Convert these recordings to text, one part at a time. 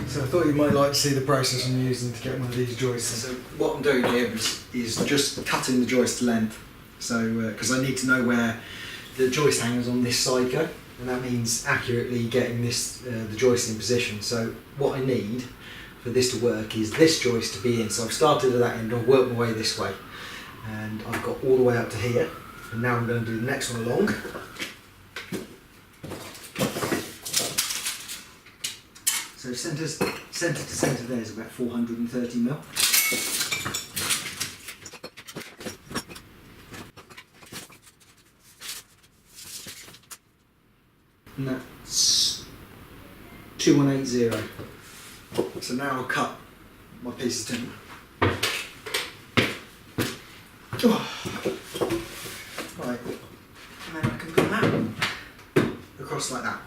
So I thought you might like to see the process I'm using to get one of these joists. So what I'm doing here is just cutting the joist length. So because I need to know where the joist hangers on this side go, and that means accurately getting this the joist in position. So what I need for this to work is this joist to be in. So I've started at that end, I've worked my way this way, and I've got all the way up to here. And now I'm going to do the next one along. So centre to centre there is about 430mm. And that's 2180. So now I'll cut my piece of timber. Right, and then I can put that across like that.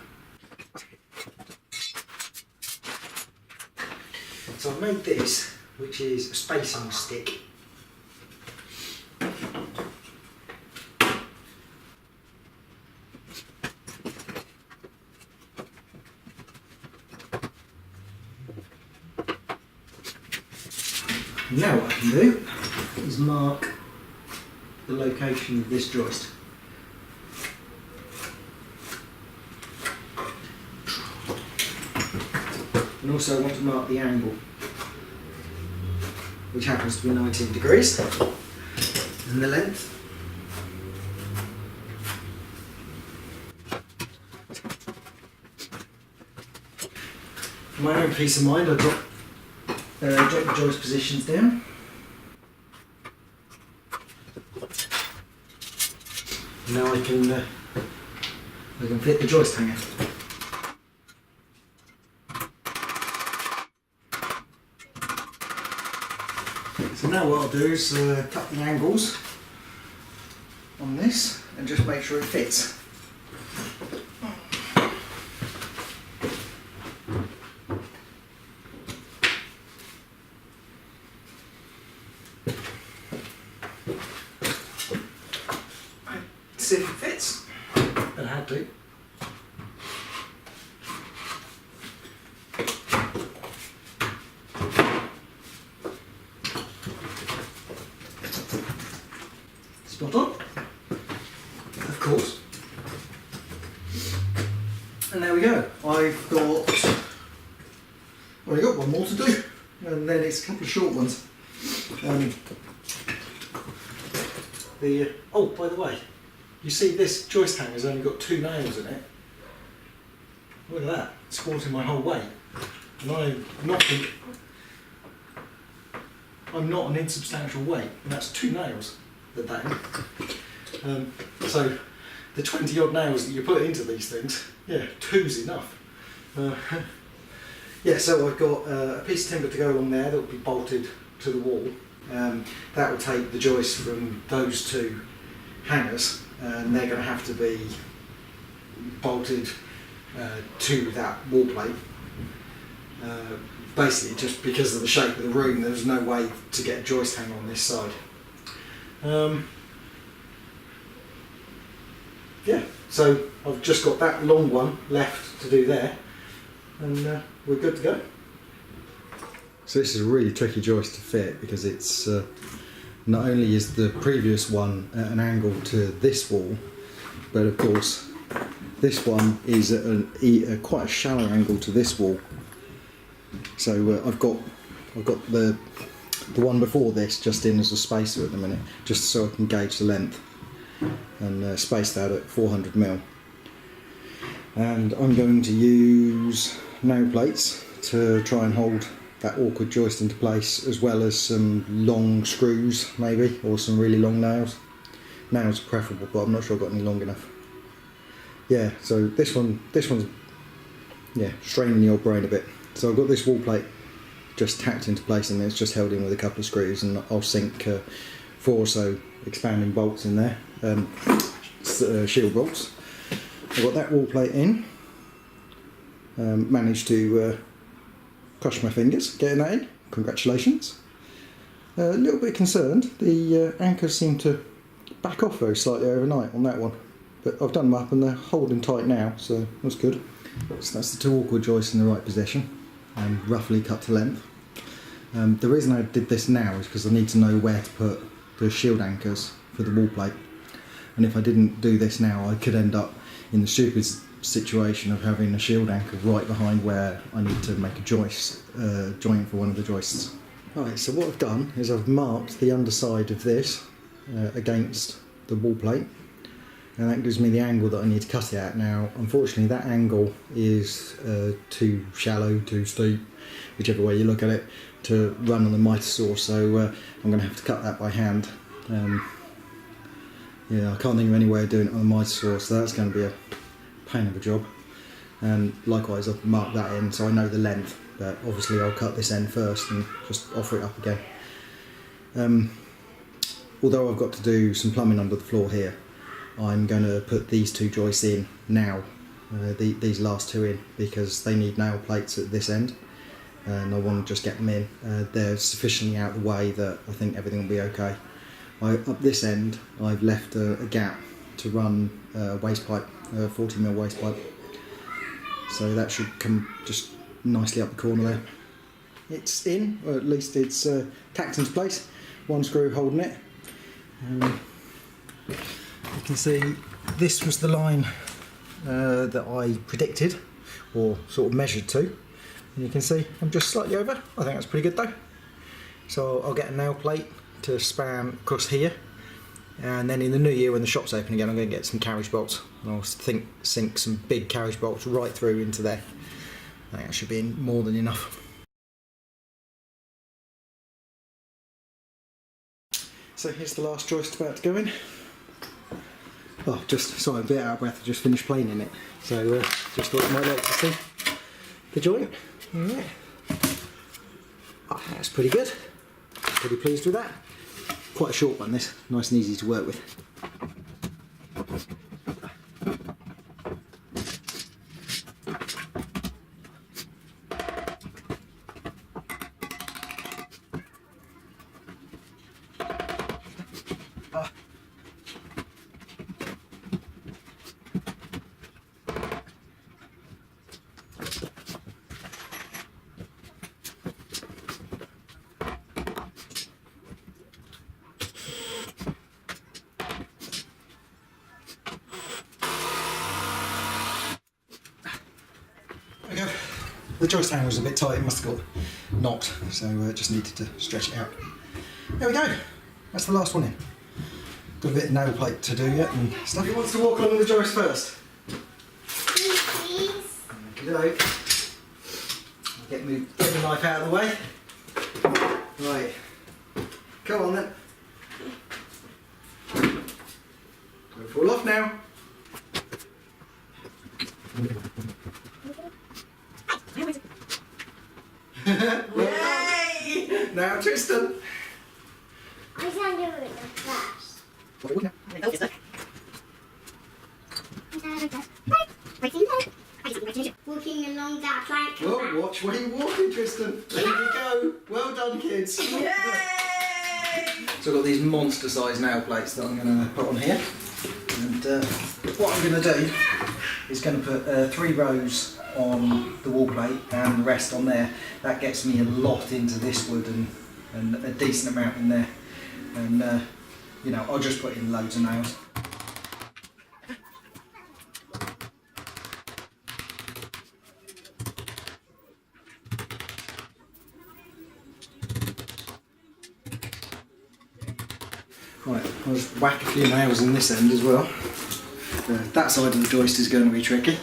So I've made this, which is a spacing stick. Now what I can do is mark the location of this joist. And also I want to mark the angle, which happens to be 19 degrees, and the length. For my own peace of mind, I drop the joist positions down. Now I can fit the joist hanger. So now what I'll do is cut the angles on this and just make sure it fits. See if it fits. It had to. Spot on, of course. And there we go. I've only got one more to do, and then it's a couple of short ones. Oh, by the way, you see this joist hanger's only got 2 nails in it. Look at that, it's supporting my whole weight. And I'm not an insubstantial weight, and that's 2 nails at that end. So the 20 odd nails that you put into these things, yeah, 2's enough. Yeah, so I've got a piece of timber to go along there that will be bolted to the wall. That will take the joist from those 2 hangers, and they're going to have to be bolted to that wall plate. Basically, just because of the shape of the room, there's no way to get a joist hanger on this side. Yeah, so I've just got that long one left to do there, and we're good to go. So this is a really tricky joist to fit because it's not only is the previous one at an angle to this wall, but of course this one is at quite a shallow angle to this wall. So I've got the one before this just in as a spacer at the minute, just so I can gauge the length, and spaced out at 400mm. And I'm going to use nail plates to try and hold that awkward joist into place, as well as some long screws maybe, or some really long nails. Nails are preferable, but I'm not sure I've got any long enough. Yeah, so this one's yeah, straining the old brain a bit. So I've got this wall plate just tacked into place, and it's just held in with a couple of screws, and I'll sink 4 or so expanding bolts in there, shield bolts. I've got that wall plate in, managed to crush my fingers getting that in, congratulations. A little bit concerned, the anchors seem to back off very slightly overnight on that one, but I've done them up and they're holding tight now, so that's good. So that's the 2 awkward joists in the right position. and roughly cut to length. The reason I did this now is because I need to know where to put the shield anchors for the wall plate, and if I didn't do this now I could end up in the stupid situation of having a shield anchor right behind where I need to make a joint for one of the joists. Right, so what I've done is I've marked the underside of this against the wall plate, and that gives me the angle that I need to cut it at. Now unfortunately that angle is too shallow, too steep, whichever way you look at it, to run on the mitre saw, so I'm going to have to cut that by hand. Yeah, I can't think of any way of doing it on a mitre saw, so that's going to be a pain of a job. And likewise I've marked that in so I know the length, but obviously I'll cut this end first and just offer it up again. Although I've got to do some plumbing under the floor here, I'm going to put these two joists in now, these last two in, because they need nail plates at this end and I want to just get them in. They're sufficiently out of the way that I think everything will be okay. Up this end I've left a gap to run waste pipe, 40mm waste pipe, so that should come just nicely up the corner there. It's in, or at least it's tacked into place, one screw holding it. You can see this was the line that I predicted or sort of measured to, and you can see I'm just slightly over. I think that's pretty good though. So I'll get a nail plate to span across here, and then in the new year when the shop's open again I'm going to get some carriage bolts, and I'll sink some big carriage bolts right through into there. I think that should be more than enough. So here's the last joist about to go in. Oh, sorry, I'm a bit out of breath, I just finished planing it. So just thought you might like to see the joint. Yeah. Oh, that's pretty good. Pretty pleased with that. Quite a short one this, nice and easy to work with. The joist hanger was a bit tight, it must have got knocked, so just needed to stretch it out. There we go, that's the last one in. Got a bit of nail plate to do yet and stuff. Who wants to walk along the joist first? Please. Okay, get the knife out of the way. Right, come on then. Don't fall off now. Yay! Now Tristan. I can't do it fast. Walking along that plank. Oh, watch where you're walking, Tristan. There you go. Well done, kids. Yay! So I've got these monster-sized nail plates that I'm going to put on here, and what I'm going to do is going to put 3 rows on the wall plate and the rest on there. That gets me a lot into this wood and a decent amount in there, and you know, I'll just put in loads of nails. Right, I'll just whack a few nails in this end as well. That side of the joist is going to be tricky.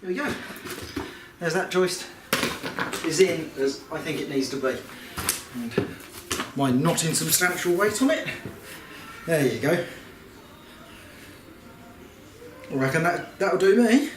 Here we go. There's that joist. Is in as I think it needs to be. And my not insubstantial weight on it. There you go. I reckon that'll do me.